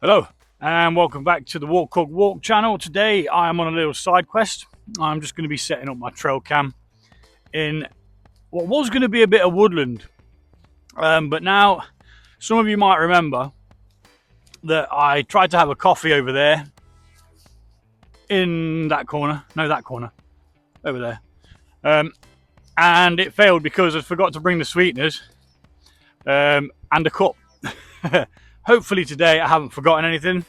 Hello and welcome back to the Walk Cook Walk channel. Today I am on a little side quest. I'm just going to be setting up my trail cam in what was going to be a bit of woodland, but now some of you might remember that I tried to have a coffee over there in that corner, over there, and it failed because I forgot to bring the sweeteners and a cup. Hopefully today I haven't forgotten anything.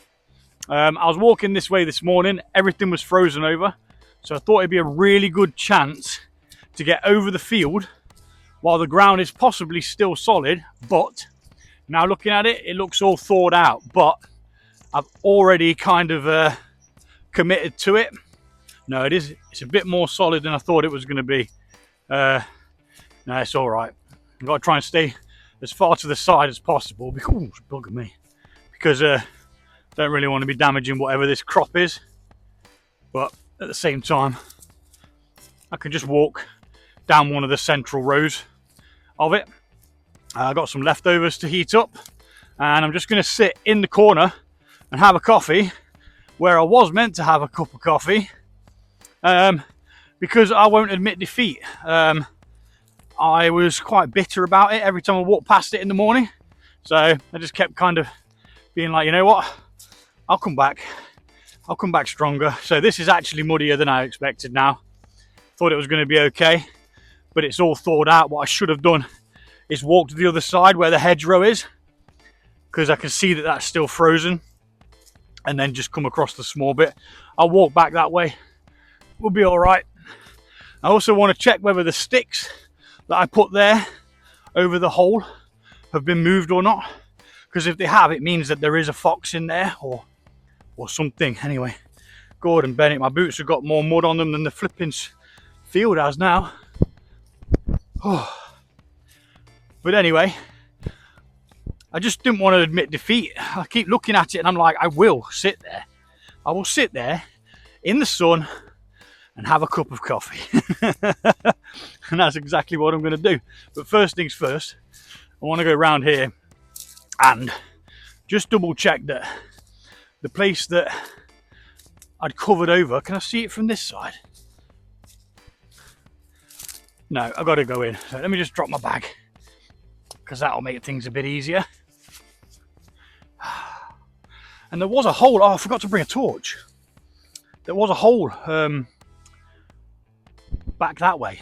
I was walking this way this morning, everything was frozen over, so I thought it'd be a really good chance to get over the field while the ground is possibly still solid, but now looking at it, it looks all thawed out, but I've already kind of committed to it. No, it's a bit more solid than I thought it was going to be. No, it's all right. I've got to try and stay as far to the side as possible because, ooh, it's bugging me, because don't really want to be damaging whatever this crop is, but at the same time I can just walk down one of the central rows of it. I got some leftovers to heat up and I'm just going to sit in the corner and have a coffee where I was meant to have a cup of coffee, because I won't admit defeat. I was quite bitter about it every time I walked past it in the morning, so I just kept kind of being like, you know what, I'll come back stronger. So this is actually muddier than I expected now. Thought it was going to be okay, but it's all thawed out. What I should have done is walk to the other side where the hedgerow is, because I can see that that's still frozen, and then just come across the small bit. I'll walk back that way, we'll be all right. I also want to check whether the sticks that I put there over the hole have been moved or not, because if they have, it means that there is a fox in there or something. Anyway, Gordon Bennett, my boots have got more mud on them than the flipping field has now. Oh. But anyway, I just didn't want to admit defeat. I keep looking at it and I'm like, I will sit there in the sun and have a cup of coffee. And that's exactly what I'm going to do. But first things first, I want to go around here and just double check that the place that I'd covered over, can I see it from this side? No, I've got to go in. So let me just drop my bag, because that'll make things a bit easier. And there was a hole. Oh, I forgot to bring a torch. There was a hole back that way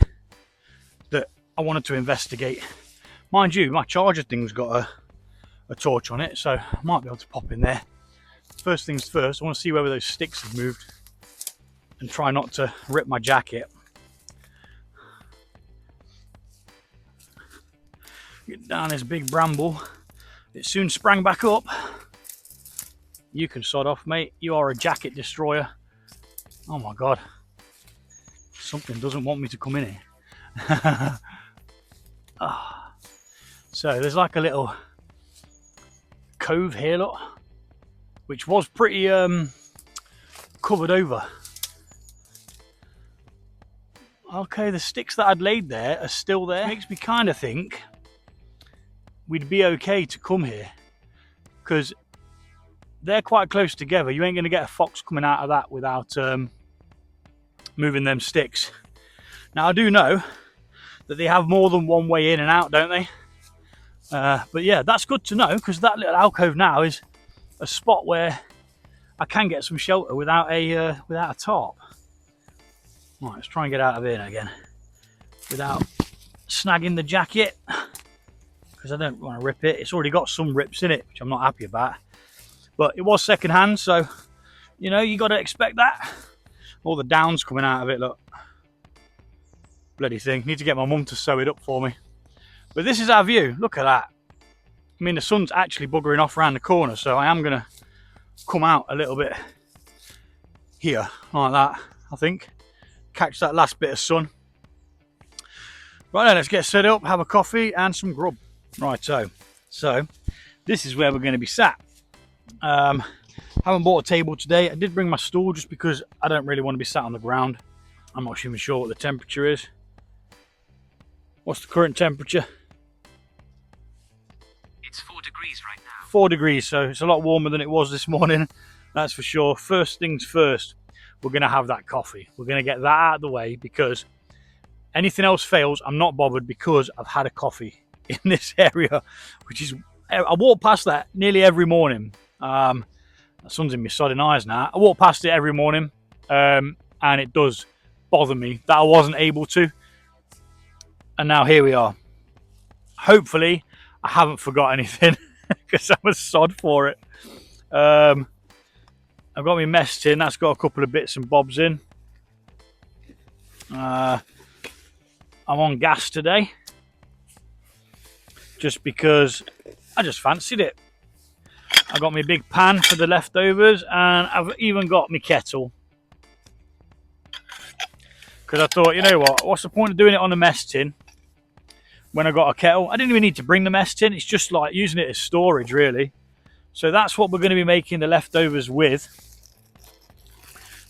that I wanted to investigate. Mind you, my charger thing's got a torch on it, so I might be able to pop in there. First things first, I want to see whether those sticks have moved and try not to rip my jacket. Get down this big bramble. It soon sprang back up. You can sod off, mate. You are a jacket destroyer. Oh my god. Something doesn't want me to come in here. Oh. So there's like a little cove here, look, which was pretty covered over. Okay, the sticks that I'd laid there are still there. Makes me kind of think we'd be okay to come here, because they're quite close together. You ain't going to get a fox coming out of that without moving them sticks. Now I do know that they have more than one way in and out, don't they? But yeah, that's good to know, because that little alcove now is a spot where I can get some shelter without a tarp. Right, let's try and get out of here again without snagging the jacket, because I don't want to rip it. It's already got some rips in it, which I'm not happy about. But it was second hand, so you know, you got to expect that. All the down's coming out of it, look. Bloody thing. Need to get my mum to sew it up for me. But this is our view. Look at that. I mean, the sun's actually buggering off around the corner, so I am going to come out a little bit here, like that, I think. Catch that last bit of sun. Right then, let's get set up, have a coffee and some grub. Right, so this is where we're going to be sat. Haven't bought a table today. I did bring my stool just because I don't really want to be sat on the ground. I'm not even sure what the temperature is. What's the current temperature? It's 4 degrees right now. 4 degrees, so it's a lot warmer than it was this morning, that's for sure. First things first, we're going to have that coffee. We're going to get that out of the way, because anything else fails, I'm not bothered, because I've had a coffee in this area, which is, I walk past that nearly every morning. The sun's in my sodding eyes now. I walk past it every morning, and it does bother me that I wasn't able to. And now here we are. Hopefully, I haven't forgot anything, because I'm a sod for it. I've got my mess tin. That's got a couple of bits and bobs in. I'm on gas today, just because I just fancied it. I got my big pan for the leftovers, and I've even got my kettle, because I thought, you know what, what's the point of doing it on a mess tin when I got a kettle? I didn't even need to bring the mess tin. It's just like using it as storage, really. So that's what we're going to be making the leftovers with.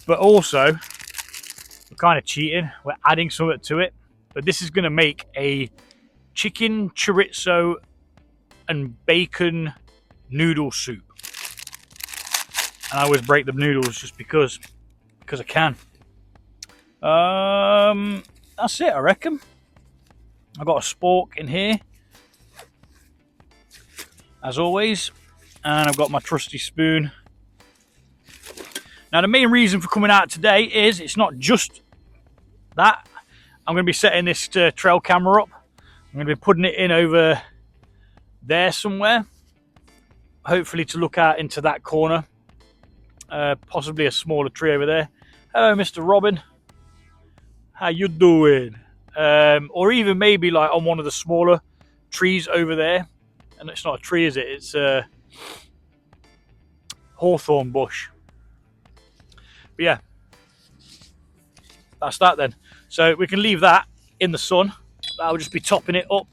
But also, we're kind of cheating. We're adding something to it. But this is going to make a chicken chorizo and bacon noodle soup. And I always break the noodles just because I can. That's it, I reckon. I've got a spork in here, as always, and I've got my trusty spoon. Now, the main reason for coming out today is it's not just that. I'm going to be setting this trail camera up. I'm going to be putting it in over there somewhere, hopefully to look out into that corner, possibly a smaller tree over there. Hello, Mr. Robin. How you doing? Or even maybe like on one of the smaller trees over there. And it's not a tree, is it? It's a hawthorn bush. But yeah, that's that then. So we can leave that in the sun. That'll just be topping it up,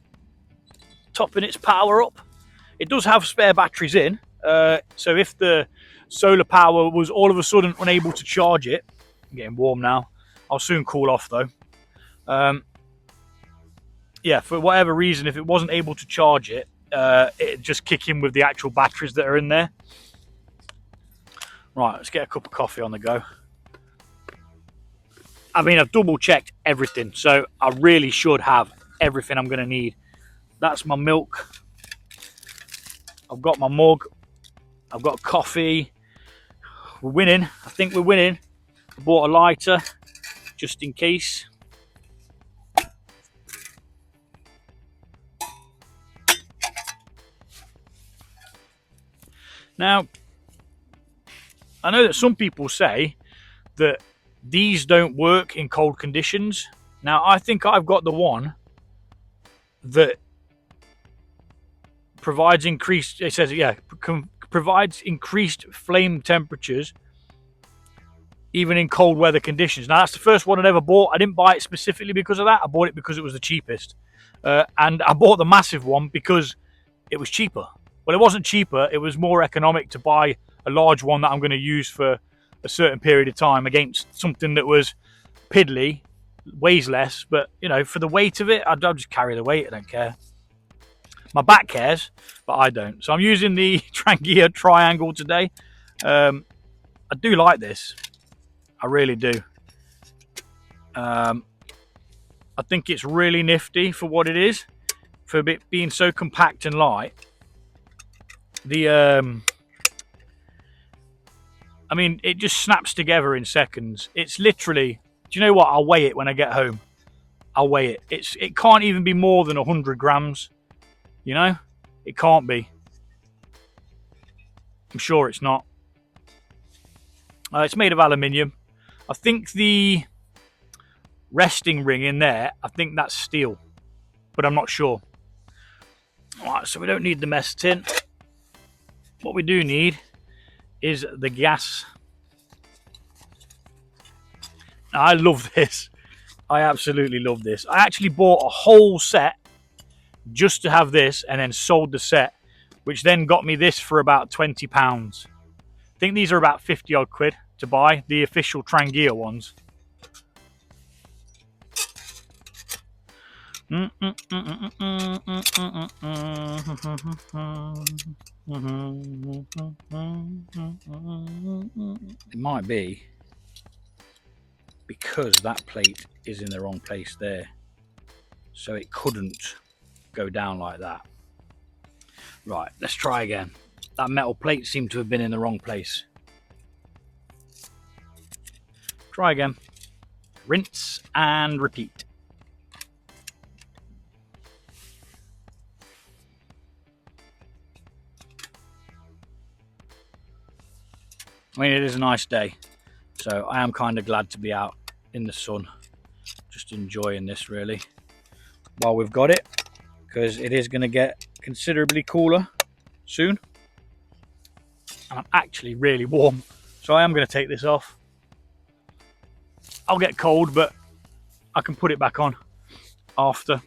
topping its power up. It does have spare batteries in. So if the solar power was all of a sudden unable to charge it, I'm getting warm now. I'll soon cool off though. Yeah, for whatever reason, if it wasn't able to charge it, it'd just kick in with the actual batteries that are in there. Right, let's get a cup of coffee on the go. I mean, I've double checked everything, so I really should have everything I'm going to need. That's my milk. I've got my mug. I've got coffee. We're winning. I think we're winning. I bought a lighter just in case. Now, I know that some people say that these don't work in cold conditions. Now, I think I've got the one that provides increased, it says, yeah, provides increased flame temperatures even in cold weather conditions. Now, that's the first one I ever bought. I didn't buy it specifically because of that. I bought it because it was the cheapest. And I bought the massive one because it was cheaper. Well, it wasn't cheaper. It was more economic to buy a large one that I'm going to use for a certain period of time against something that was piddly, weighs less. But, you know, for the weight of it, I'll just carry the weight. I don't care. My back cares, but I don't. So I'm using the Trangia triangle today. I do like this. I really do. I think it's really nifty for what it is, for it being so compact and light. I mean, it just snaps together in seconds. It's literally, do you know what? I'll weigh it when I get home. I'll weigh it. It can't even be more than 100 grams. You know? It can't be. I'm sure it's not. It's made of aluminium. I think the resting ring in there, I think that's steel. But I'm not sure. Alright, so we don't need the mess tin. What we do need is the gas. Now, I love this. I absolutely love this. I actually bought a whole set just to have this, and then sold the set, which then got me this for about £20. I think these are about 50 odd quid to buy, the official Trangia ones. It might be because that plate is in the wrong place there, so it couldn't go down like that. Right, let's try again. That metal plate seemed to have been in the wrong place. Try again. Rinse and repeat. I mean, it is a nice day, so I am kind of glad to be out in the sun, just enjoying this really while we've got it, because it is going to get considerably cooler soon, and I'm actually really warm, so I am going to take this off. I'll get cold, but I can put it back on after.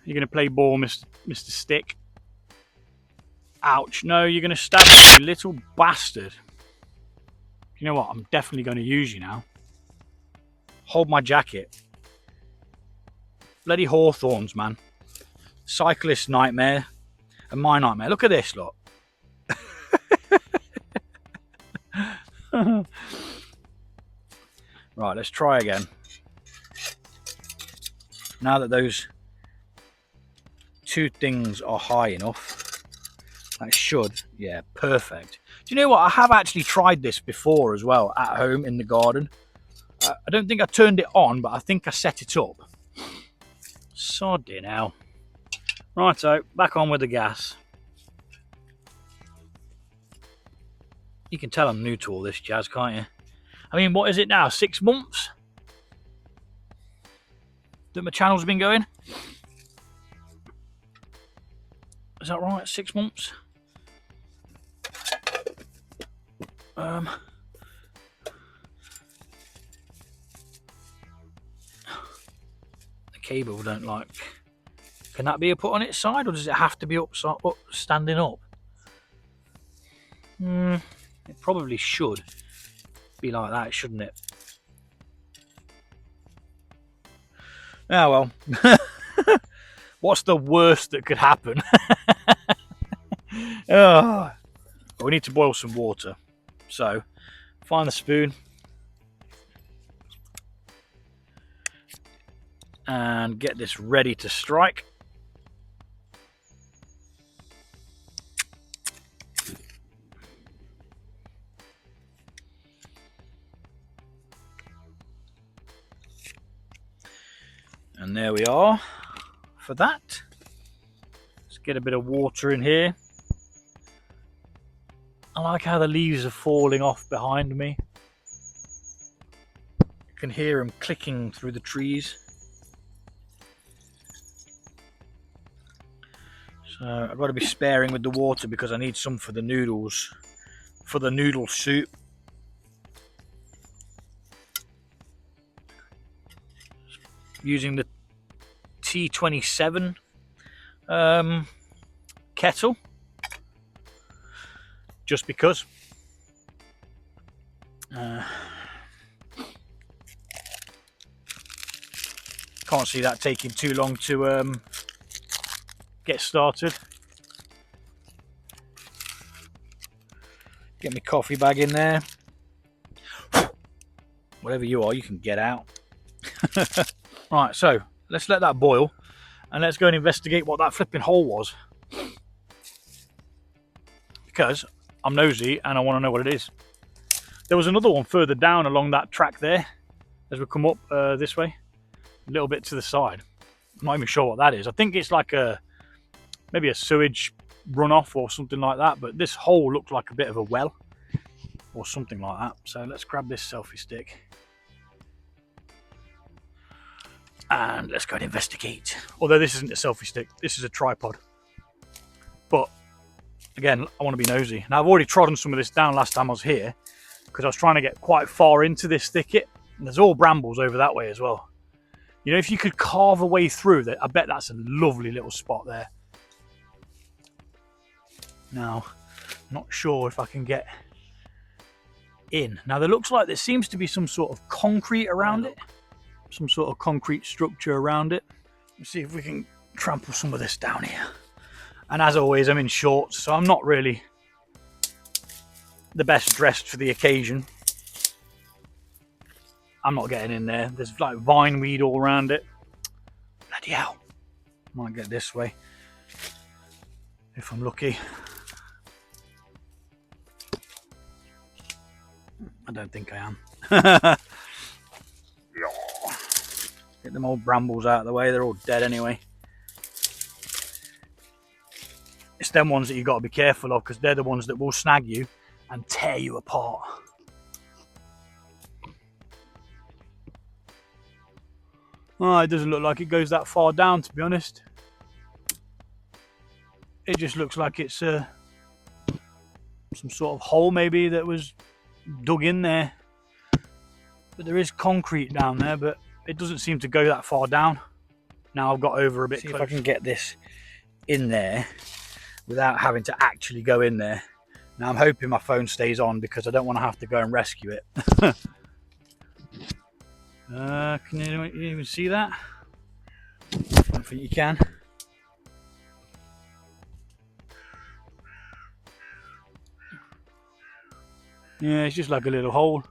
You're going to play ball, Mr. Stick. Ouch, no, you're going to stab me, you little bastard. You know what, I'm definitely going to use you now. Hold my jacket. Bloody hawthorns, man. Cyclist nightmare and my nightmare. Look at this, look. Right, let's try again. Now that those two things are high enough, that should, yeah, perfect. Do you know what? I have actually tried this before as well at home in the garden. I don't think I turned it on, but I think I set it up. Soddy now. Right, so back on with the gas. You can tell I'm new to all this jazz, can't you? I mean, what is it now? 6 months that my channel's been going? Is that right? 6 months? The cable don't like. Can that be put on its side, or does it have to be up standing up? It probably should be like that, shouldn't it? Ah, well. What's the worst that could happen? Oh, we need to boil some water. So, find the spoon. And get this ready to strike. And there we are for that. Let's get a bit of water in here. I like how the leaves are falling off behind me. You can hear them clicking through the trees. So I've got to be sparing with the water because I need some for the noodles, for the noodle soup. Using the T27 kettle, just because. Can't see that taking too long to get started. Get my coffee bag in there. Whatever you are, you can get out. Right, so let's let that boil and let's go and investigate what that flipping hole was, because I'm nosy and I want to know what it is. There was another one further down along that track there as we come up this way, a little bit to the side. I'm not even sure what that is. I think it's like maybe a sewage runoff or something like that, but this hole looked like a bit of a well or something like that. So let's grab this selfie stick and let's go and investigate. Although this isn't a selfie stick, this is a tripod. But again, I want to be nosy. Now I've already trodden some of this down last time I was here because I was trying to get quite far into this thicket. And there's all brambles over that way as well. You know, if you could carve a way through that, I bet that's a lovely little spot there. Now, I'm not sure if I can get in. Now there looks like there seems to be some sort of concrete around it. some sort of concrete structure around it. Let's see if we can trample some of this down here. And as always, I'm in shorts, so I'm not really the best dressed for the occasion. I'm not getting in there. There's like vine weed all around it. Bloody hell. Might get this way if I'm lucky. I don't think I am. Get them old brambles out of the way. They're all dead anyway. It's them ones that you've got to be careful of, because they're the ones that will snag you and tear you apart. Oh, it doesn't look like it goes that far down, to be honest. It just looks like it's some sort of hole maybe that was dug in there. But there is concrete down there, but it doesn't seem to go that far down. Now I've got over a bit. See if I can get this in there without having to actually go in there. Now I'm hoping my phone stays on, because I don't want to have to go and rescue it. Can you even see that? I don't think you can. Yeah, it's just like a little hole.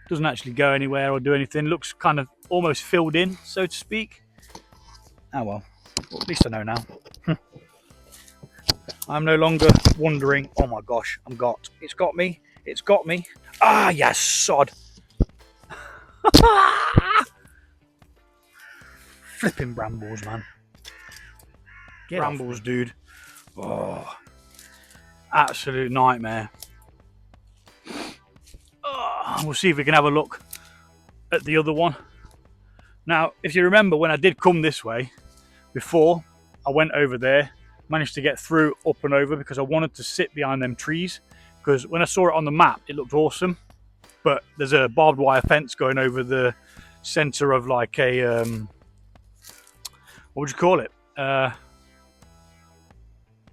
Doesn't actually go anywhere or do anything. Looks kind of almost filled in, so to speak. Oh well, at least I know now. I'm no longer wondering, oh my gosh, it's got me. Ah, yes, sod. Flipping brambles, man. Get brambles, dude. Oh, absolute nightmare. Oh, we'll see if we can have a look at the other one. Now, if you remember, when I did come this way before, I went over there, managed to get through, up and over, because I wanted to sit behind them trees, because when I saw it on the map, it looked awesome. But there's a barbed wire fence going over the center of like a what would you call it?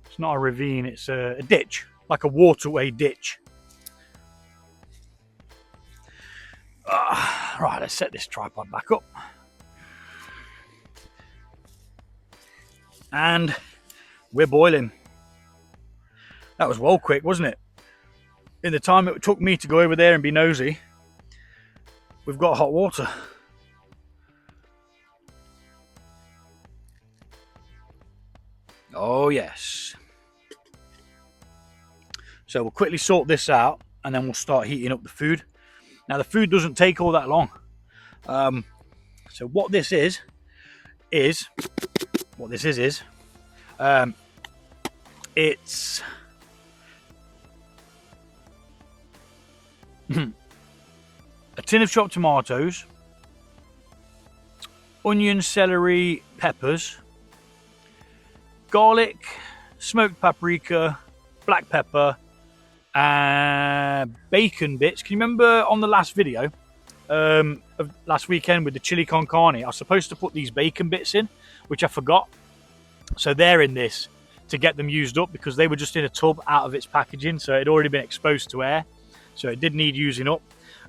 It's not a ravine, it's a ditch, like a waterway ditch. Right, let's set this tripod back up. And we're boiling. That was well quick, wasn't it? In the time it took me to go over there and be nosy, we've got hot water. Oh yes. So we'll quickly sort this out, and then we'll start heating up the food. Now the food doesn't take all that long. So what this is it's a tin of chopped tomatoes, onion, celery, peppers, garlic, smoked paprika, black pepper, and bacon bits. Can you remember on the last video of last weekend with the chili con carne, I was supposed to put these bacon bits in, which I forgot. So they're in this to get them used up, because they were just in a tub out of its packaging, so it had already been exposed to air, so it did need using up.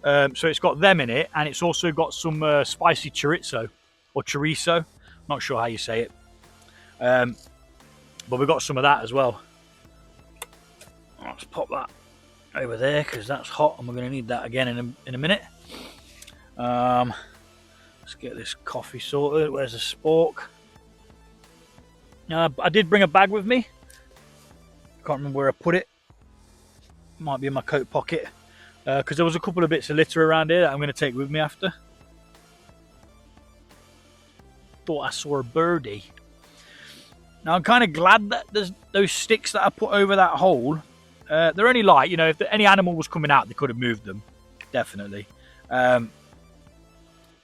So it's got them in it, and it's also got some spicy chorizo, or chorizo, not sure how you say it, but we've got some of that as well. Let's pop that over there, because that's hot and we're going to need that again in a minute. Let's get this coffee sorted. Where's the spork? I did bring a bag with me. Can't remember where I put it. Might be in my coat pocket, because there was a couple of bits of litter around here that I'm going to take with me after. Thought I saw a birdie. Now I'm kind of glad that there's those sticks that I put over that hole. They're only light, you know, if any animal was coming out, they could have moved them, definitely. The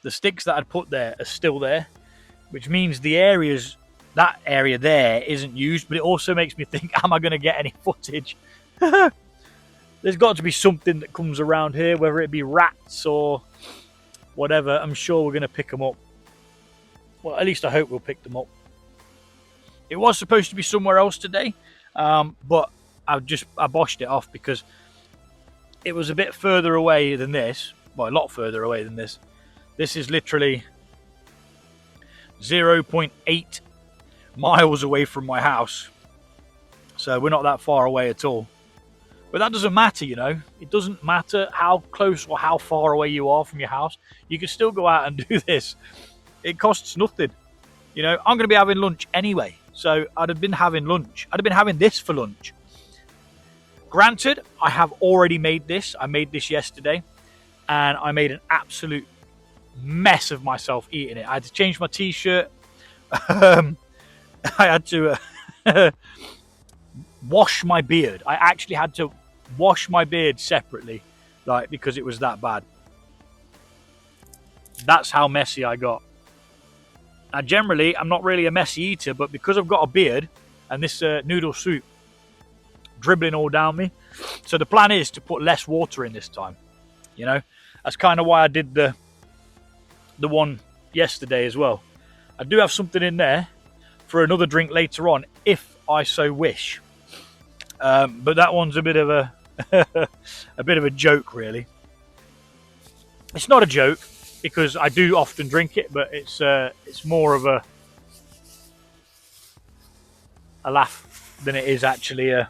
sticks that I'd put there are still there, which means that area there isn't used, but it also makes me think, am I going to get any footage? There's got to be something that comes around here, whether it be rats or whatever. I'm sure we're going to pick them up. Well, at least I hope we'll pick them up. It was supposed to be somewhere else today, but I boshed it off because it was a bit further away than this. Well, a lot further away than this. This is literally 0.8 miles away from my house. So we're not that far away at all. But that doesn't matter, you know. It doesn't matter how close or how far away you are from your house. You can still go out and do this. It costs nothing. You know, I'm going to be having lunch anyway. So I'd have been having lunch. I'd have been having this for lunch. Granted, I have already made this. I made this yesterday. And I made an absolute mess of myself eating it. I had to change my t-shirt. I had to wash my beard. I actually had to wash my beard separately, like, because it was that bad. That's how messy I got. Now, generally, I'm not really a messy eater, but because I've got a beard and this noodle soup dribbling all down me, so the plan is to put less water in this time. You know, that's kind of why I did the one yesterday as well. I do have something in there for another drink later on, if I so wish. But that one's a bit of a a bit of a joke, really. It's not a joke because I do often drink it, but it's more of a laugh than it is actually a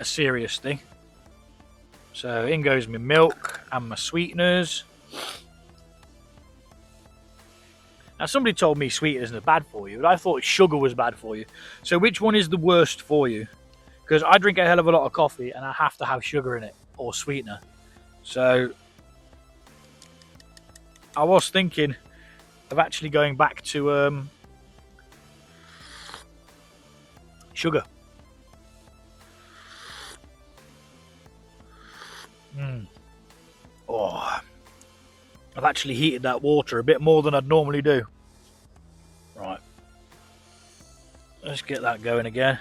serious thing. So in goes my milk and my sweeteners. Now, somebody told me sweeteners are bad for you, but I thought sugar was bad for you. So which one is the worst for you? Because I drink a hell of a lot of coffee and I have to have sugar in it or sweetener. So I was thinking of actually going back to sugar. Oh, I've actually heated that water a bit more than I'd normally do. Right, let's get that going again,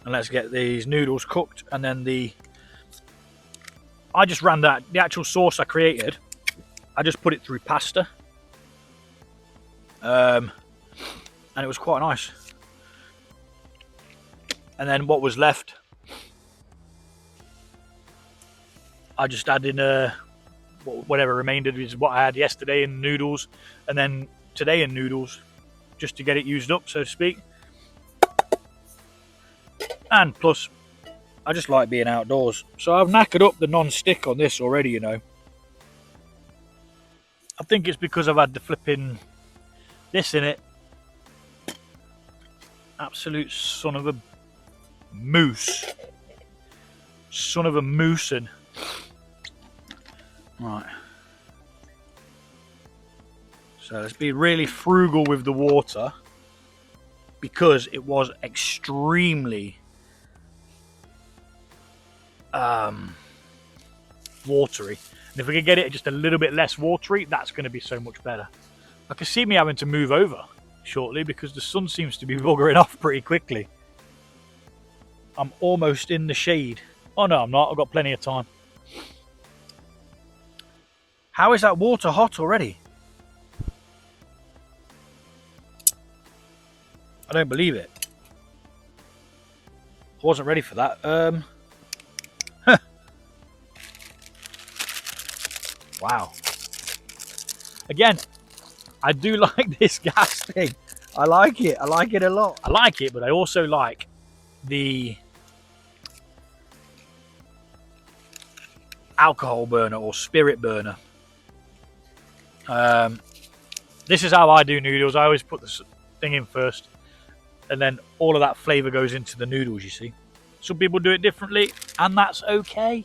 and let's get these noodles cooked. And then I just ran the actual sauce I created. I just put it through pasta, and it was quite nice. And then what was left, I just added whatever remained is what I had yesterday in noodles, and then today in noodles, just to get it used up, so to speak. And plus, I just like being outdoors. So I've knackered up the non-stick on this already, you know. I think it's because I've had the flipping this in it. Absolute son of a moose. Son of a moosin'. Right. So let's be really frugal with the water, because it was extremely watery. And if we could get it just a little bit less watery, that's going to be so much better. I can see me having to move over shortly because the sun seems to be buggering off pretty quickly. I'm almost in the shade. Oh no, I'm not. I've got plenty of time. How is that water hot already? I don't believe it. I wasn't ready for that. Wow. Again, I do like this gas thing. I like it. I like it a lot. I like it, but I also like the alcohol burner or spirit burner. This is how I do noodles. I always put this thing in first, and then all of that flavour goes into the noodles, you see. Some people do it differently, and that's okay.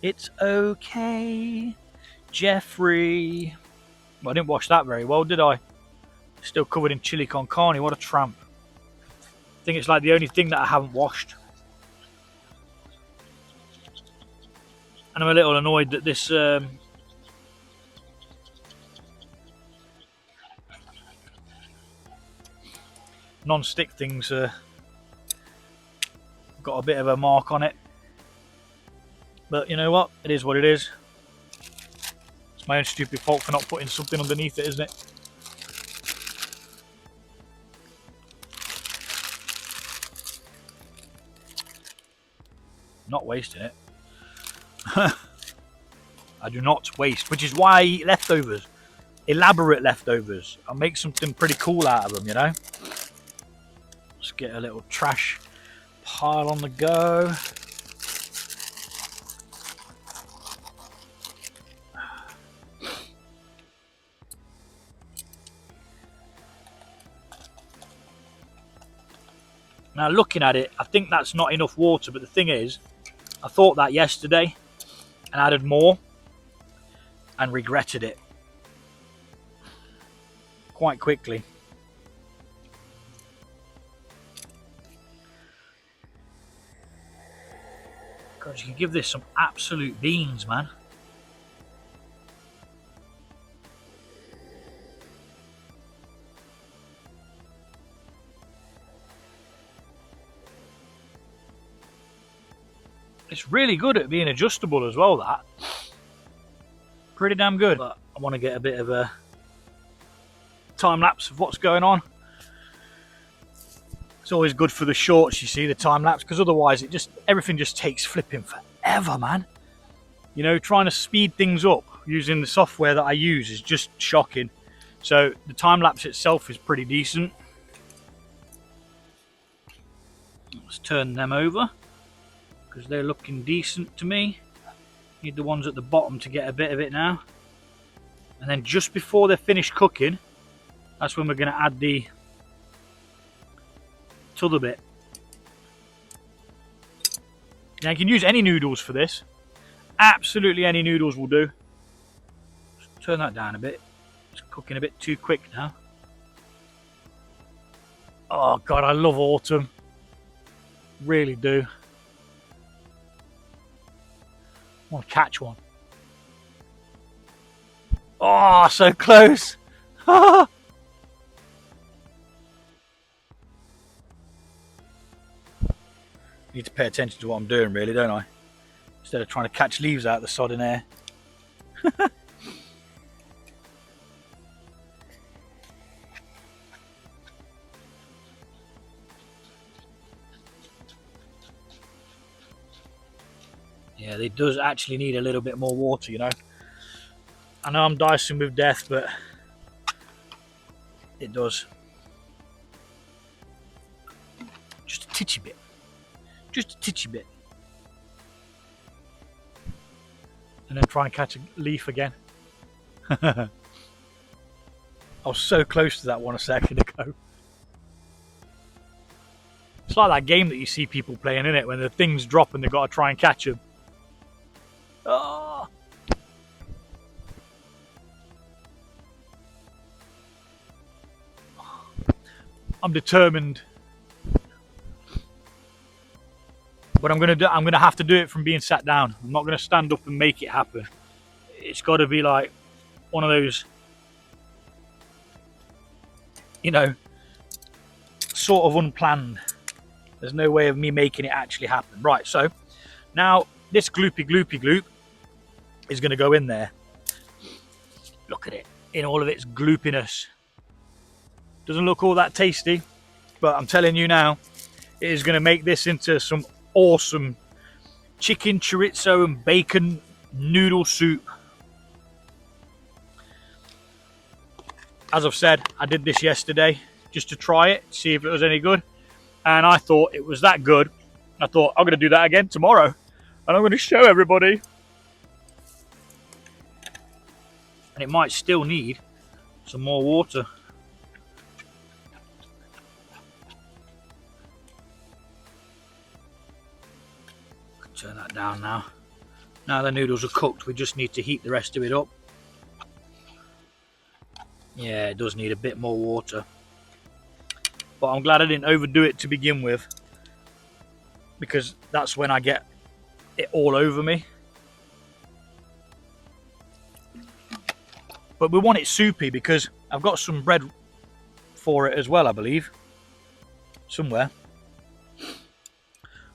It's okay, Jeffrey. Well, I didn't wash that very well, did I? Still covered in chili con carne. What a tramp. I think it's like the only thing that I haven't washed. And I'm a little annoyed that this non-stick thing's got a bit of a mark on it. But you know what? It is what it is. It's my own stupid fault for not putting something underneath it, isn't it? Not wasting it. I do not waste, which is why I eat leftovers. Elaborate leftovers. I'll make something pretty cool out of them, you know. Let's get a little trash pile on the go. Now looking at it, I think that's not enough water, but the thing is, I thought that yesterday and added more and regretted it quite quickly. God, you can give this some absolute beans, man. It's really good at being adjustable as well, that. Pretty damn good. But I want to get a bit of a time lapse of what's going on. It's always good for the shorts, you see, the time lapse, because otherwise everything just takes flipping forever, man. You know, trying to speed things up using the software that I use is just shocking. So the time lapse itself is pretty decent. Let's turn them over, because they're looking decent to me. Need the ones at the bottom to get a bit of it now. And then just before they're finished cooking, that's when we're going to add the other bit. Now you can use any noodles for this. Absolutely any noodles will do. Just turn that down a bit. It's cooking a bit too quick now. Oh God, I love autumn. Really do. I want to catch one. Oh, so close. Need to pay attention to what I'm doing, really, don't I? Instead of trying to catch leaves out of the sodden air. Yeah, it does actually need a little bit more water, you know. I know I'm dicing with death, but it does. Just a titchy bit. Just a titchy bit. And then try and catch a leaf again. I was so close to that one a second ago. It's like that game that you see people playing, in it, when the things drop and they've got to try and catch them. Oh. I'm determined. But I'm gonna have to do it from being sat down. I'm not gonna stand up and make it happen. It's got to be like one of those, you know, sort of unplanned. There's no way of me making it actually happen. Right, so now this gloopy gloop is going to go in there. Look at it in all of its gloopiness. Doesn't look all that tasty, but I'm telling you now, it is going to make this into some awesome chicken chorizo and bacon noodle soup. As I've said, I did this yesterday just to try it, see if it was any good, and I thought it was that good. I thought I'm going to do that again tomorrow, and I'm going to show everybody. And it might still need some more water. Turn that down now. Now the noodles are cooked, we just need to heat the rest of it up. Yeah, it does need a bit more water. But I'm glad I didn't overdo it to begin with, because that's when I get it all over me. But we want it soupy because I've got some bread for it as well, I believe. Somewhere.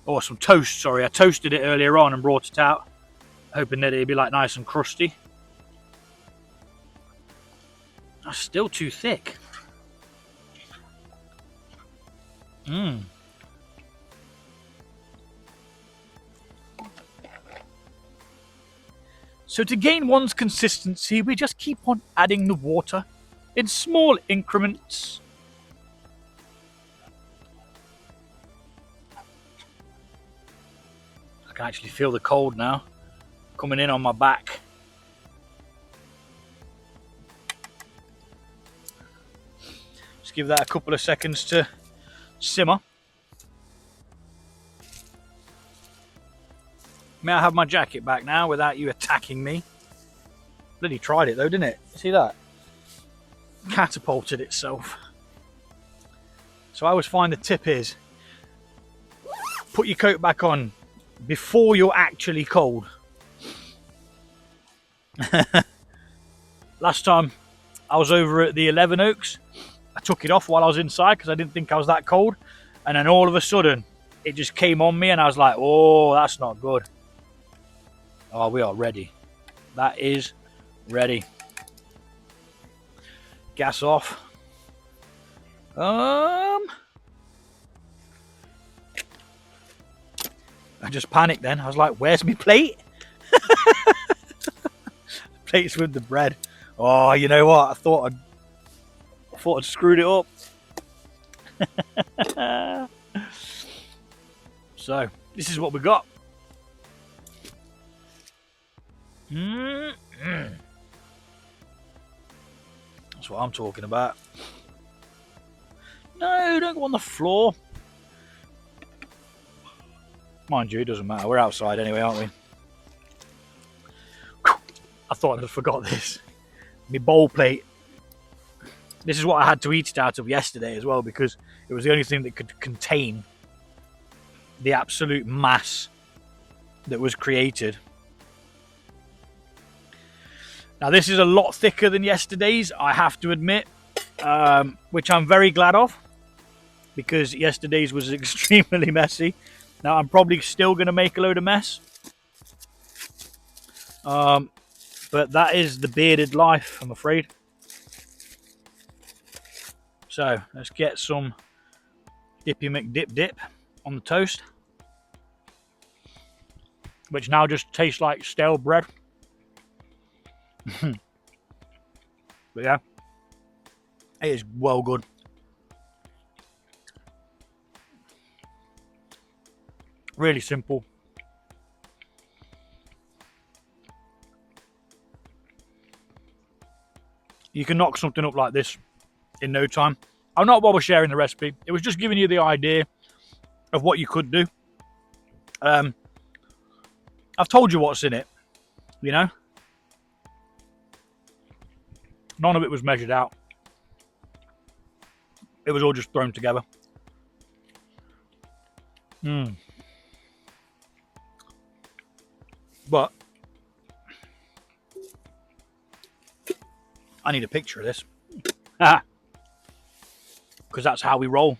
Oh, some toast, sorry. I toasted it earlier on and brought it out, hoping that it'd be like nice and crusty. That's still too thick. Mmm. So to gain one's consistency, we just keep on adding the water in small increments. I can actually feel the cold now coming in on my back. Just give that a couple of seconds to simmer. May I have my jacket back now without you attacking me? Bloody tried it though, didn't it? See that? Catapulted itself. So I always find the tip is put your coat back on before you're actually cold. Last time I was over at the 11 Oaks, I took it off while I was inside because I didn't think I was that cold, and then all of a sudden it just came on me and I was like, oh, that's not good. Oh, we are ready. That is ready. Gas off. I just panicked then. I was like, where's my plate? Plates with the bread. Oh, you know what? I thought I'd screwed it up. So, this is what we got. That's what I'm talking about. No, don't go on the floor. Mind you, it doesn't matter. We're outside anyway, aren't we? I thought I'd forgot this. My bowl plate. This is what I had to eat it out of yesterday as well, because it was the only thing that could contain the absolute mass that was created. Now this is a lot thicker than yesterday's, I have to admit, which I'm very glad of, because yesterday's was extremely messy. Now I'm probably still going to make a load of mess, but that is the bearded life, I'm afraid. So let's get some Dippy McDip dip on the toast, which now just tastes like stale bread. But yeah, it is well good. Really simple. You can knock something up like this in no time. I'm not bother sharing the recipe. It was just giving you the idea of what you could do. I've told you what's in it, you know. None of it was measured out. It was all just thrown together. But I need a picture of this. Because that's how we roll.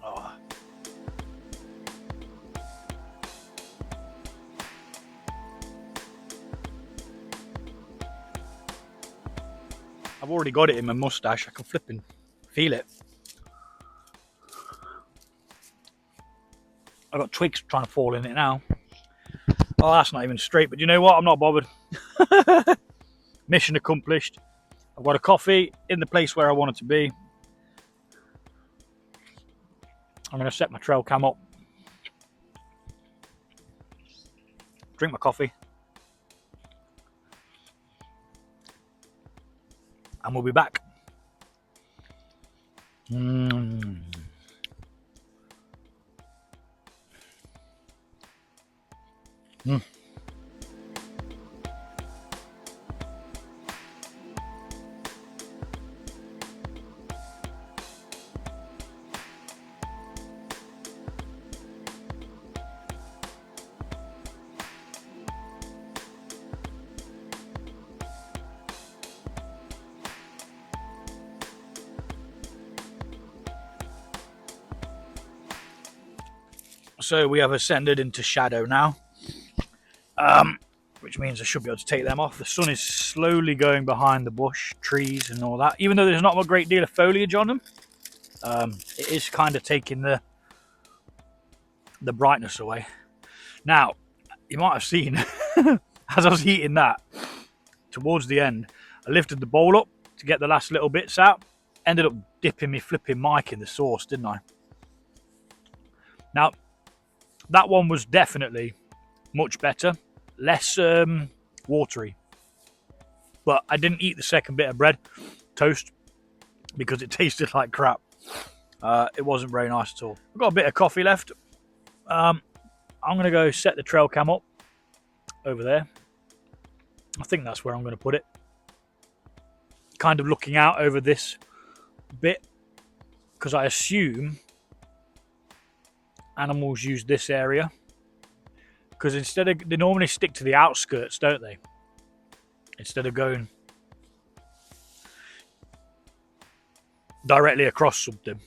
Oh. I've already got it in my mustache. I can flip and feel it. I've got twigs trying to fall in it now. Oh, that's not even straight, but you know what? I'm not bothered. Mission accomplished. I've got a coffee in the place where I want it to be. I'm going to set my trail cam up. Drink my coffee. And we'll be back. So we have ascended into shadow now, which means I should be able to take them off. The sun is slowly going behind the bush, trees and all that. Even though there's not a great deal of foliage on them, it is kind of taking the the brightness away. Now, you might have seen, as I was eating that, towards the end, I lifted the bowl up to get the last little bits out. Ended up dipping me flipping mic in the sauce, didn't I? Now, that one was definitely much better, less watery. But I didn't eat the second bit of bread, toast, because it tasted like crap. It wasn't very nice at all. I've got a bit of coffee left. I'm going to go set the trail cam up over there. I think that's where I'm going to put it. Kind of looking out over this bit, because I assume animals use this area. Because instead of, they normally stick to the outskirts, don't they? Instead of going directly across something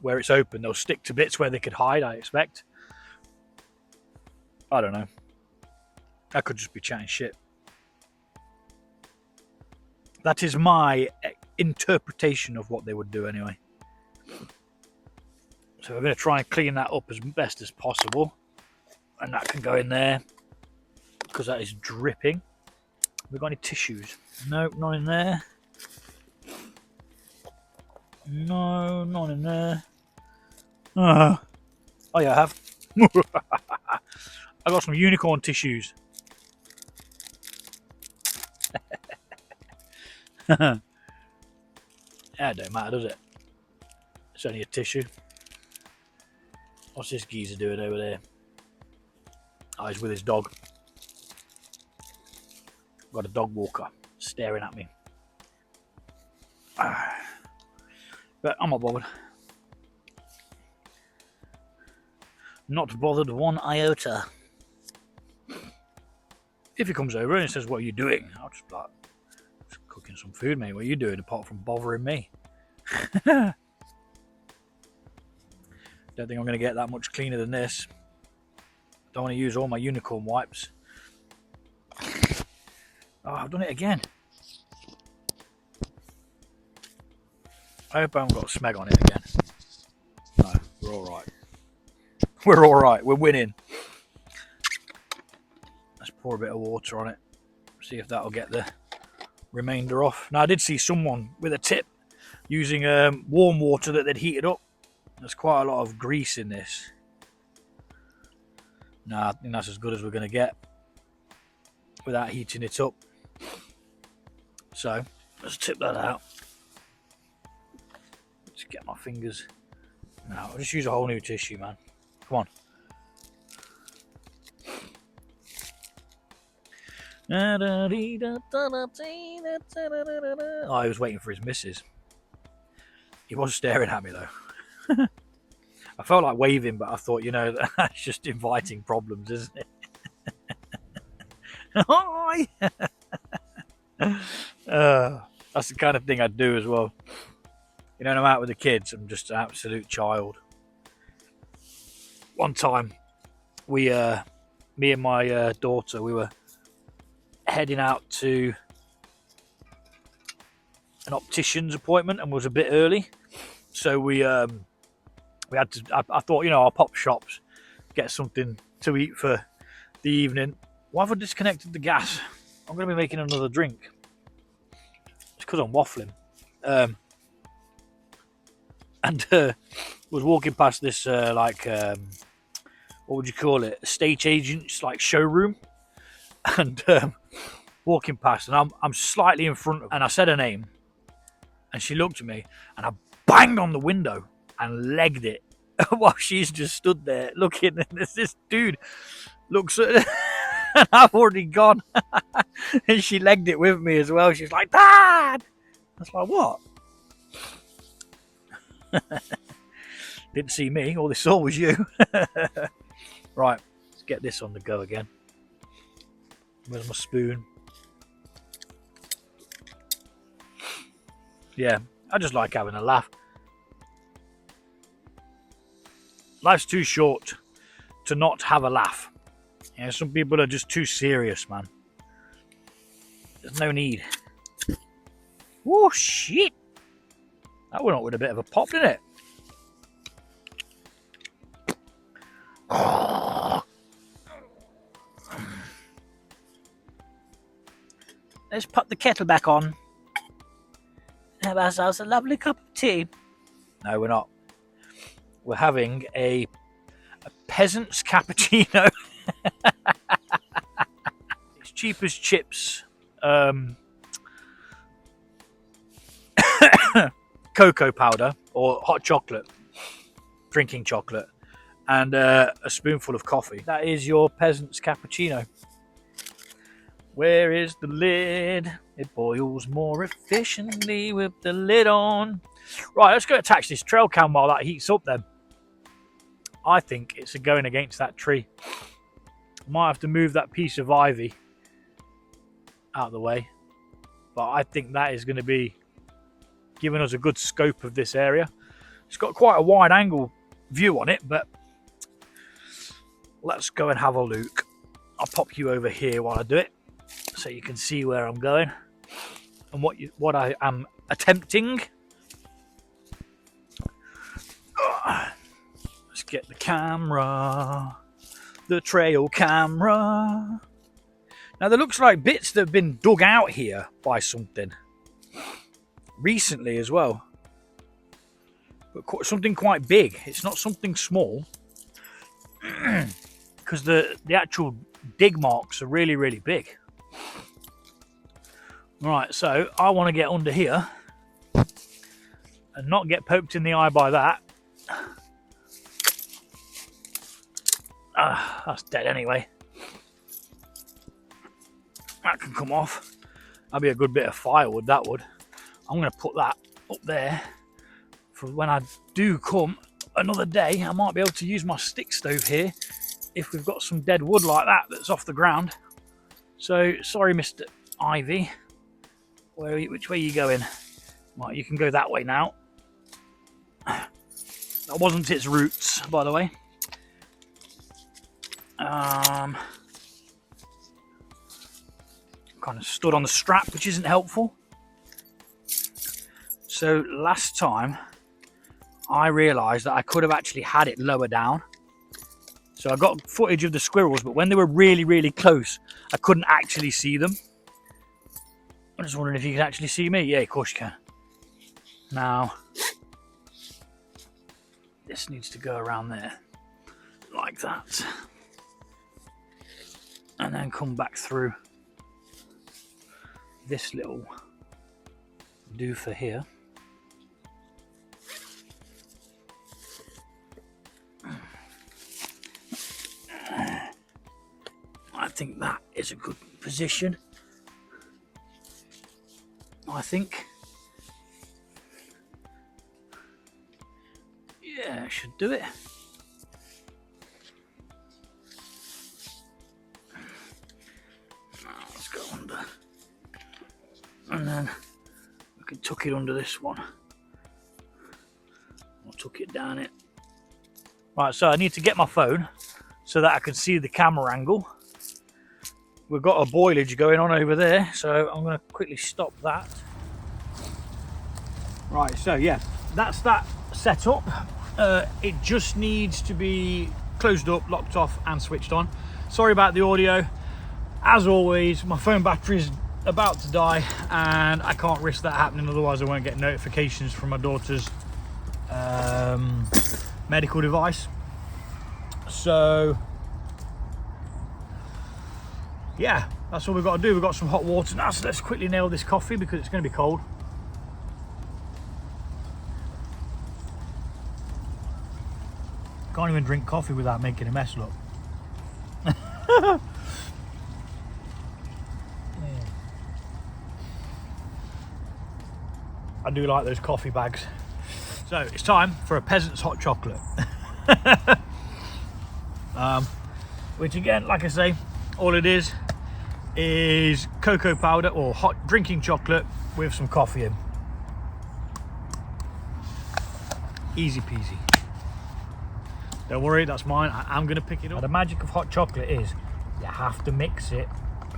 where it's open, they'll stick to bits where they could hide, I expect. I don't know. I could just be chatting shit. That is my interpretation of what they would do anyway. So we're going to try and clean that up as best as possible. And that can go in there because that is dripping. Have we got any tissues? Nope, not in there. No, not in there. Oh yeah, I have. I got some unicorn tissues. That don't matter, does it? It's only a tissue. What's this geezer doing over there? Oh, he's with his dog. Got a dog walker staring at me. But I'm not bothered. Not bothered one iota. If he comes over and says, "What are you doing?" I'll just be like, "Just cooking some food, mate. What are you doing apart from bothering me?" Don't think I'm going to get that much cleaner than this. Don't want to use all my unicorn wipes. Oh, I've done it again. I hope I haven't got a smeg on it again. No, we're alright. We're alright, we're winning. Let's pour a bit of water on it. See if that'll get the remainder off. Now, I did see someone with a tip using warm water that they'd heated up. There's quite a lot of grease in this. Nah, I think that's as good as we're going to get without heating it up. So, let's tip that out. Just get my fingers. No, I'll just use a whole new tissue, man. Come on. Oh, I was waiting for his missus. He was staring at me though. I felt like waving, but I thought, you know, that's just inviting problems, isn't it? Hi! That's the kind of thing I'd do as well. You know, when I'm out with the kids, I'm just an absolute child. One time, me and my daughter, we were heading out to an optician's appointment and was a bit early. So we had to, I thought, you know, I'll pop shops, get something to eat for the evening. Why have I disconnected the gas? I'm going to be making another drink. It's because I'm waffling. Was walking past this what would you call it? Estate agent's like showroom, and walking past, and I'm slightly in front of her, and I said her name, and she looked at me, and I banged on the window and legged it while she's just stood there looking, and there's this dude looks at her, and I've already gone, and she legged it with me as well. She's like, "Dad!" I was like, "What?" Didn't see me, all they saw was you. Right, let's get this on the go again. Where's my spoon? Yeah, I just like having a laugh. Life's too short to not have a laugh. You know, some people are just too serious, man. There's no need. Oh, shit. That went up with a bit of a pop, didn't it? Let's put the kettle back on. Have ourselves a lovely cup of tea. No, we're not. We're having a peasant's cappuccino. It's cheap as chips. Cocoa powder or hot chocolate, drinking chocolate, and a spoonful of coffee. That is your peasant's cappuccino. Where is the lid? It boils more efficiently with the lid on. Right, let's go attach this trail cam while that heats up then. I think it's going against that tree. Might have to move that piece of ivy out of the way. But I think that is going to be giving us a good scope of this area. It's got quite a wide angle view on it, but let's go and have a look. I'll pop you over here while I do it, so you can see where I'm going and what I am attempting. Let's get the camera, the trail camera. Now there looks like bits that have been dug out here by something recently as well, but something quite big. It's not something small, because the actual dig marks are really, really big. Right, so I want to get under here and not get poked in the eye by that. That's dead anyway. That can come off. That'd be a good bit of firewood, that would. I'm going to put that up there for when I do come another day. I might be able to use my stick stove here if we've got some dead wood like that that's off the ground. So, sorry, Mr. Ivy. Which way are you going? Right, you can go that way now. That wasn't its roots, by the way. Kind of stood on the strap, which isn't helpful. So last time I realised that I could have actually had it lower down. So I got footage of the squirrels, but when they were really, really close, I couldn't actually see them. I'm just wondering if you can actually see me. Yeah, of course you can. Now, this needs to go around there, like that. And then come back through this little doofer here. I think that is a good position. I think. Yeah, I should do it. Now let's go under. And then we can tuck it under this one. I'll tuck it down it. Right, so I need to get my phone so that I can see the camera angle. We've got a boilage going on over there, so I'm going to quickly stop that. Right, so yeah, that's that set up. It just needs to be closed up, locked off and switched on. Sorry about the audio. As always, my phone battery's about to die and I can't risk that happening, otherwise I won't get notifications from my daughter's medical device. So yeah, that's all we've got to do. We've got some hot water now, so let's quickly nail this coffee because it's going to be cold. Can't even drink coffee without making a mess, look. I do like those coffee bags. So it's time for a peasant's hot chocolate. Which again, like I say, all it is cocoa powder or hot drinking chocolate with some coffee in. Easy peasy. Don't worry, that's mine. I'm going to pick it up. Now, the magic of hot chocolate is you have to mix it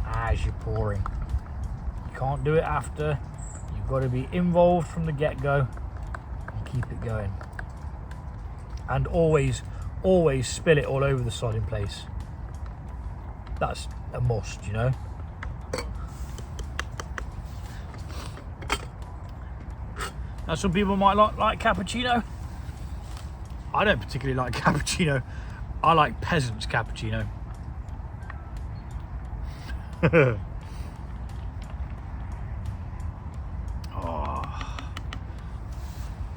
as you're pouring. You can't do it after. You've got to be involved from the get-go and keep it going. And always always spill it all over the sodding place. That's a must, you know. Now some people might like cappuccino. I don't particularly like cappuccino. I like peasants cappuccino. Oh,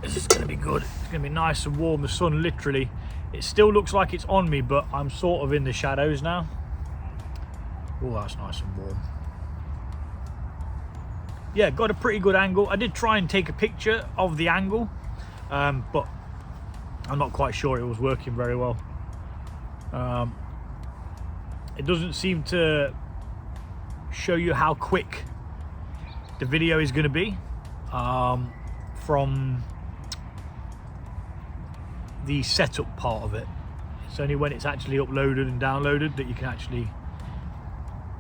this is going to be good. It's going to be nice and warm. The sun literally, it still looks like it's on me, but I'm sort of in the shadows now. Oh, that's nice and warm. Yeah, got a pretty good angle. I did try and take a picture of the angle, but I'm not quite sure it was working very well. It doesn't seem to show you how quick the video is going to be from the setup part of it. It's only when it's actually uploaded and downloaded that you can actually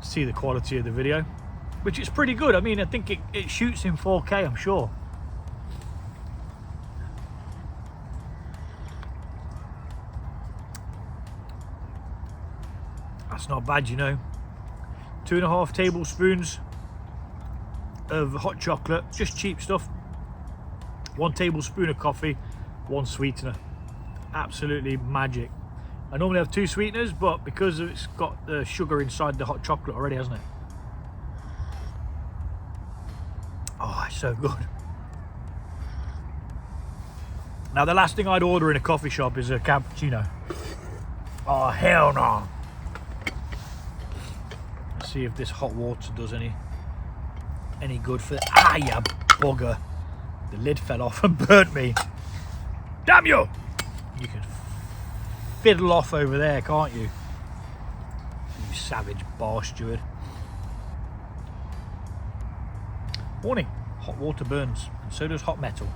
see the quality of the video, which is pretty good. I mean, I think it shoots in 4K, I'm sure. That's not bad, you know. 2.5 tablespoons of hot chocolate, just cheap stuff. 1 tablespoon of coffee, 1 sweetener. Absolutely magic. I normally have 2 sweeteners, but because it's got the sugar inside the hot chocolate already, hasn't it? Oh, it's so good. Now, the last thing I'd order in a coffee shop is a cappuccino. Oh, hell no. Let's see if this hot water does any good for... Ah, you bugger. The lid fell off and burnt me. Damn you! You can fiddle off over there, can't you? You savage bar steward. Warning, hot water burns, and so does hot metal.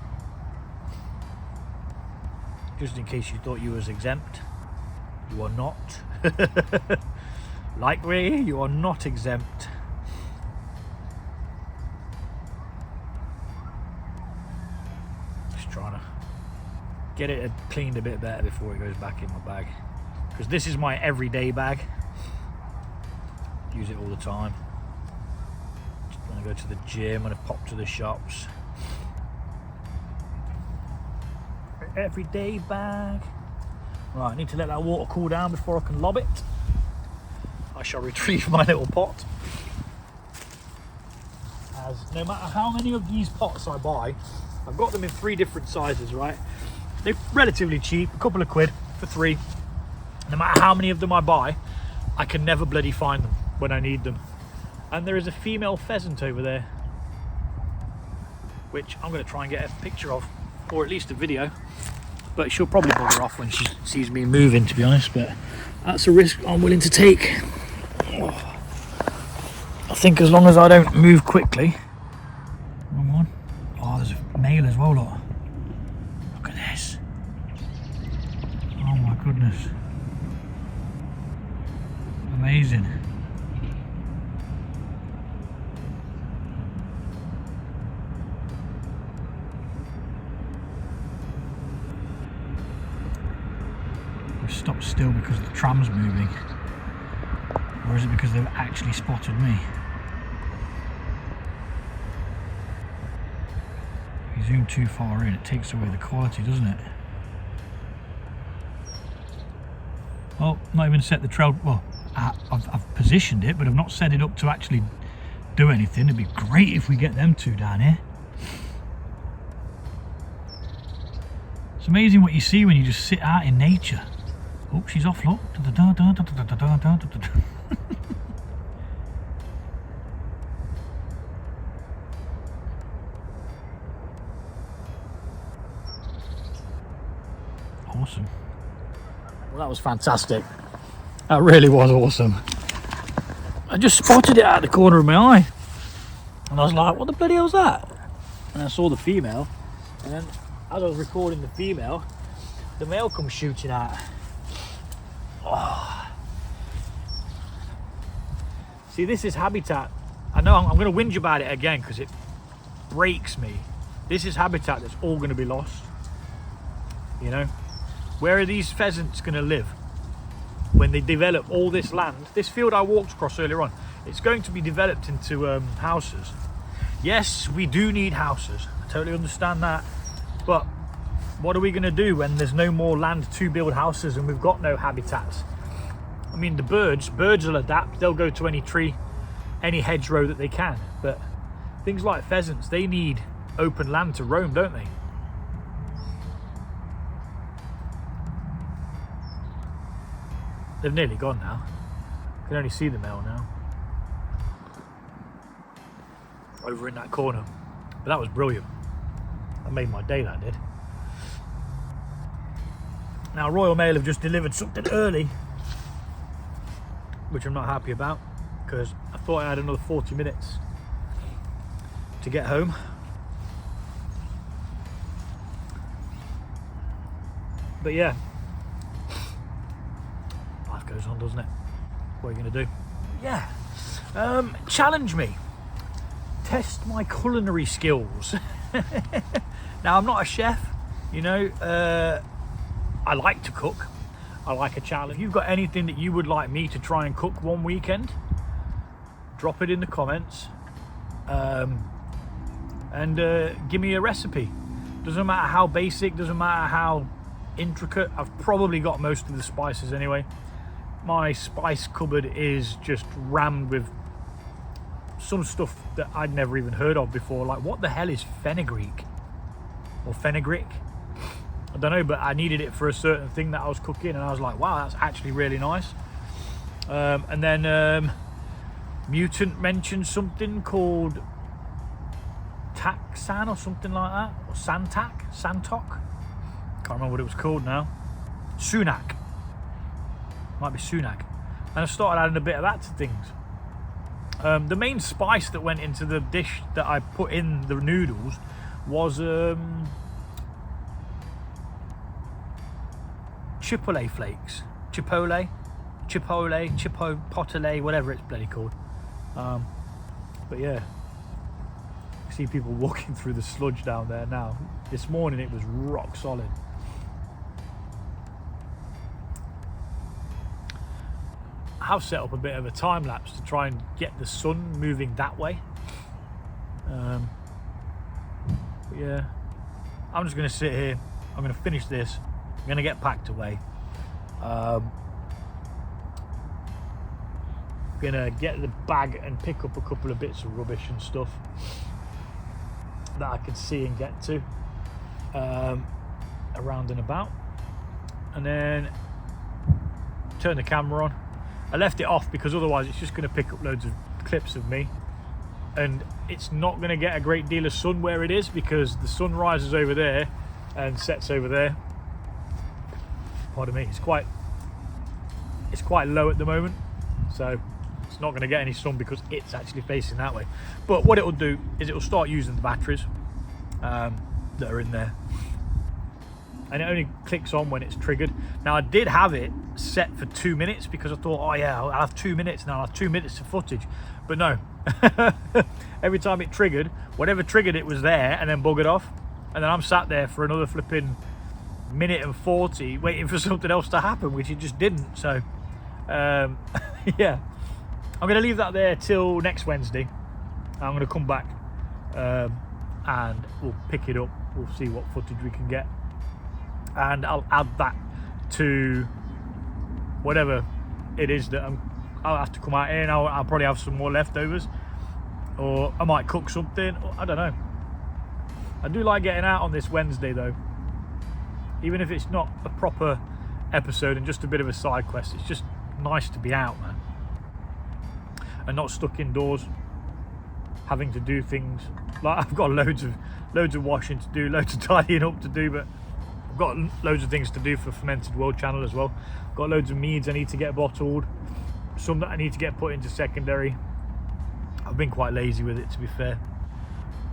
Just in case you thought you was exempt, you are not. Like me, you are not exempt. Just trying to get it cleaned a bit better before it goes back in my bag, because this is my everyday bag. Use it all the time. When I go to the gym, when I pop to the shops. Everyday bag. Right, I need to let that water cool down before I can lob it. I shall retrieve my little pot. As no matter how many of these pots I buy, I've got them in 3 different sizes, right? They're relatively cheap, a couple of quid for 3. No matter how many of them I buy, I can never bloody find them when I need them. And there is a female pheasant over there, which I'm going to try and get a picture of, or at least a video. But she'll probably bugger off when she sees me moving, to be honest, but that's a risk I'm willing to take. Oh. I think as long as I don't move quickly. Wrong one. Oh, there's a male as well, look. Look at this. Oh my goodness. Amazing. Stopped still because the tram's moving, or is it because they've actually spotted me? If you zoom too far in, it takes away the quality, doesn't it? Well, not even set the trail. Well, I've positioned it, but I've not set it up to actually do anything. It'd be great if we get them 2 down here. It's amazing what you see when you just sit out in nature. Oh, she's off, look. Awesome. Well, that was fantastic. That really was awesome. I just spotted it out of the corner of my eye. And I was like, what the bloody hell was that? And I saw the female. And then as I was recording the female, the male comes shooting out. Oh. See, this is habitat. I know I'm going to whinge about it again because it breaks me. This is habitat that's all going to be lost. You know, Where are these pheasants going to live when they develop all this land? This field I walked across earlier on, it's going to be developed into houses. Yes, we do need houses. I totally understand that. But what are we going to do when there's no more land to build houses and we've got no habitats? I mean, the birds will adapt. They'll go to any tree, any hedgerow that they can. But things like pheasants, they need open land to roam, don't they? They've nearly gone now. I can only see the male now. Over in that corner. But that was brilliant. That made my day, that did. Now, Royal Mail have just delivered something early, which I'm not happy about, because I thought I had another 40 minutes to get home. But yeah, life goes on, doesn't it? What are you going to do? Yeah, challenge me. Test my culinary skills. Now, I'm not a chef, you know. I like to cook. I like a challenge. If you've got anything that you would like me to try and cook one weekend, drop it in the comments, and give me a recipe. Doesn't matter how basic, doesn't matter how intricate. I've probably got most of the spices anyway. My spice cupboard is just rammed with some stuff that I'd never even heard of before. Like, what the hell is fenugreek or fenugreek? I don't know, but I needed it for a certain thing that I was cooking, and I was like, wow, that's actually really nice. And then Mutant mentioned something called Taxan or something like that, or Santok. Can't remember what it was called now. Sunak. Might be sunak. And I started adding a bit of that to things. The main spice that went into the dish that I put in the noodles was chipotle flakes. Chipotle, whatever it's bloody called. But yeah, I see people walking through the sludge down there now. This morning it was rock solid. I have set up a bit of a time lapse to try and get the sun moving that way. But yeah, I'm just going to sit here. I'm going to finish this. I'm going to get packed away. Going to get the bag and pick up a couple of bits of rubbish and stuff that I can see and get to around and about, and then turn the camera on. I left it off because otherwise it's just going to pick up loads of clips of me, and it's not going to get a great deal of sun where it is, because the sun rises over there and sets over there. Pardon me, it's quite low at the moment, so it's not going to get any sun because it's actually facing that way. But what it will do is it will start using the batteries that are in there, and it only clicks on when it's triggered. Now, I did have it set for 2 minutes because I thought, oh yeah, I'll have 2 minutes now, I'll have 2 minutes of footage. But no, every time it triggered, whatever triggered it was there and then buggered off, and then I'm sat there for another flipping minute and 40 waiting for something else to happen, which it just didn't. So yeah, I'm going to leave that there till next Wednesday. I'm going to come back and we'll pick it up. We'll see what footage we can get, and I'll add that to whatever it is that I'll have to come out here, and I'll probably have some more leftovers, or I might cook something. I don't know. I do like getting out on this Wednesday though, even if it's not a proper episode and just a bit of a side quest. It's just nice to be out, man, and not stuck indoors having to do things. Like, I've got loads of washing to do, loads of tidying up to do, but I've got loads of things to do for Fermented World channel as well. I've got loads of meads I need to get bottled, some that I need to get put into secondary. I've been quite lazy with it, to be fair,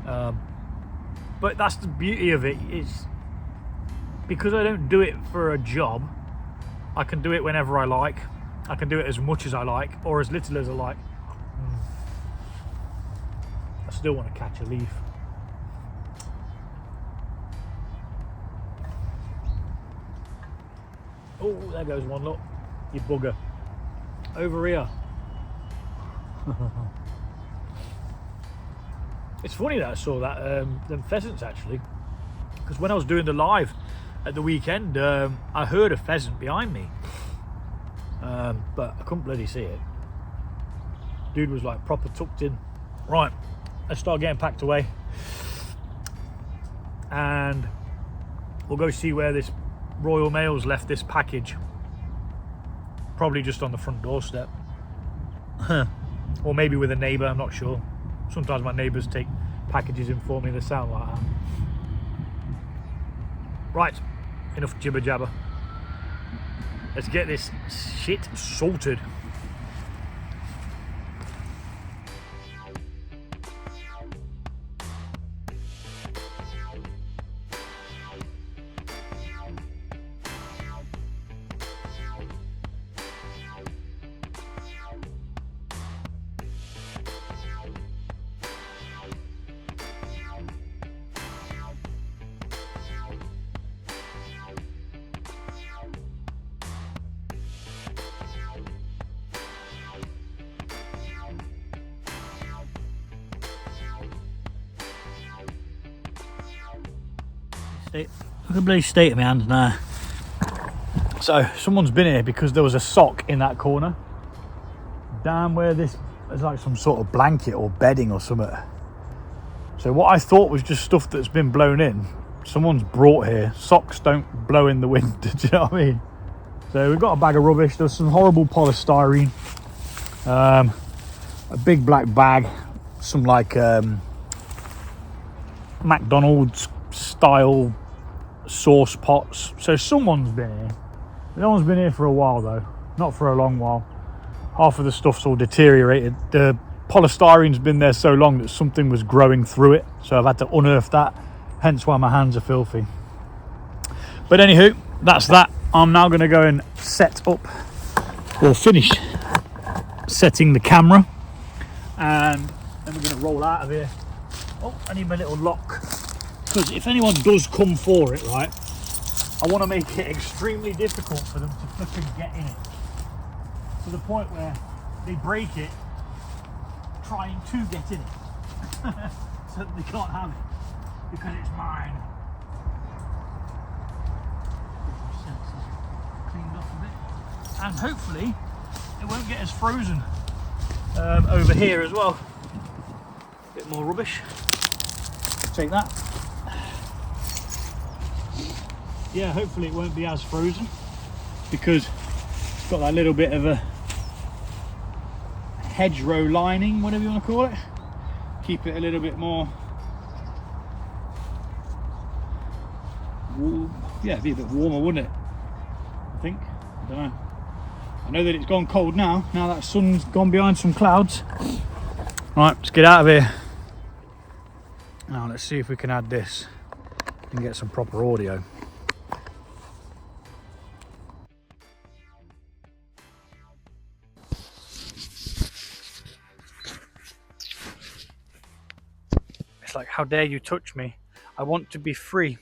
but that's the beauty of it. It's because I don't do it for a job. I can do it whenever I like. I can do it as much as I like, or as little as I like. I still want to catch a leaf. Oh, there goes one, look. You bugger. Over here. It's funny that I saw that them pheasants actually, because when I was doing the live at the weekend, I heard a pheasant behind me, but I couldn't bloody see it. Dude was like proper tucked in. Right, let's start getting packed away, and we'll go see where this Royal Mail's left this package. Probably just on the front doorstep. Or maybe with a neighbour, I'm not sure. Sometimes my neighbours take packages in for me, they sound like that. Right, enough jibber jabber. Let's get this shit sorted. Look at the bloody state of my hands now. So someone's been here because there was a sock in that corner down where there's like some sort of blanket or bedding or something. So what I thought was just stuff that's been blown in, someone's brought here. Socks don't blow in the wind. Do you know what I mean? So we've got a bag of rubbish. There's some horrible polystyrene, a big black bag, some like McDonald's style sauce pots. So someone's been here. No one's been here for a while though, not for a long while. Half of the stuff's all deteriorated. The polystyrene's been there so long that something was growing through it, so I've had to unearth that, hence why my hands are filthy. But anywho, that's that. I'm now going to go and set up, or finish setting the camera, and then we're going to roll out of here. Oh, I need my little lock, because if anyone does come for it, right, I want to make it extremely difficult for them to flipping get in it, to the point where they break it trying to get in it, so that they can't have it, because it's mine. Cleaned off a bit, and hopefully it won't get as frozen over here as well. A bit more rubbish. Take that. Yeah, hopefully it won't be as frozen, because it's got that little bit of a hedgerow lining, whatever you want to call it. Keep it a little bit more, yeah, it'd be a bit warmer, wouldn't it? I think. I don't know. I know that it's gone cold now that sun's gone behind some clouds. Right, let's get out of here. Now let's see if we can add this and get some proper audio. It's like, how dare you touch me? I want to be free.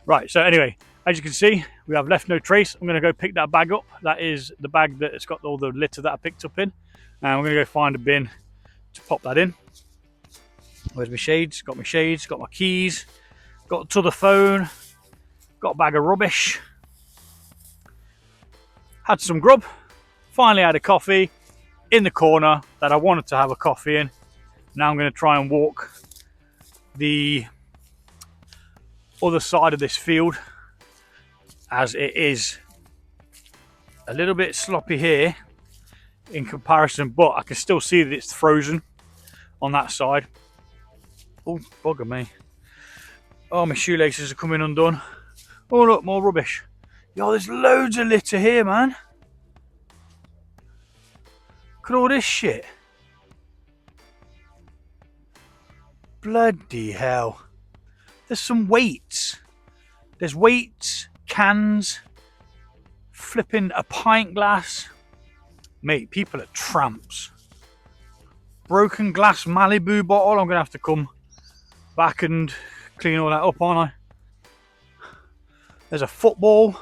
Right, so anyway, as you can see, we have left no trace. I'm going to go pick that bag up. That is the bag that it's got all the litter that I picked up in. And we're going to go find a bin to pop that in. Where's my shades? Got my shades, got my keys, got to the phone, got a bag of rubbish. Had some grub. Finally had a coffee in the corner that I wanted to have a coffee in. Now I'm going to try and walk the other side of this field, as it is a little bit sloppy here in comparison, but I can still see that it's frozen on that side. Oh, bugger me. Oh, my shoelaces are coming undone. Oh look, more rubbish. Yo, there's loads of litter here, man. Look at all this shit. Bloody hell. There's some weights. There's weights, cans, flipping a pint glass. Mate, people are tramps. Broken glass Malibu bottle. I'm going to have to come back and clean all that up, aren't I? There's a football.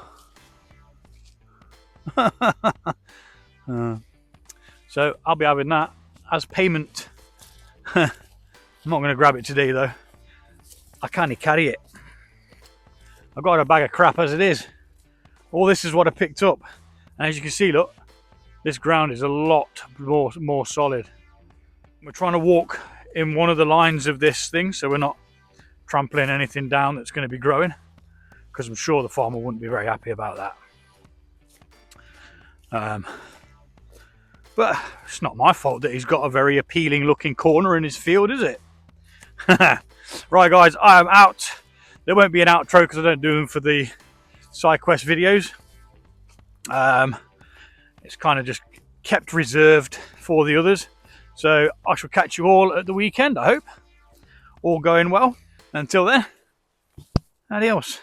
So I'll be having that as payment. I'm not going to grab it today though. I can't carry it. I've got a bag of crap as it is. All this is what I picked up. And as you can see, look, this ground is a lot more solid. We're trying to walk in one of the lines of this thing, so we're not trampling anything down that's going to be growing, because I'm sure the farmer wouldn't be very happy about that. But it's not my fault that he's got a very appealing looking corner in his field, is it? Right guys, I am out. There won't be an outro because I don't do them for the side quest videos. It's kind of just kept reserved for the others. So I shall catch you all at the weekend, I hope. All going well. Until then, adios.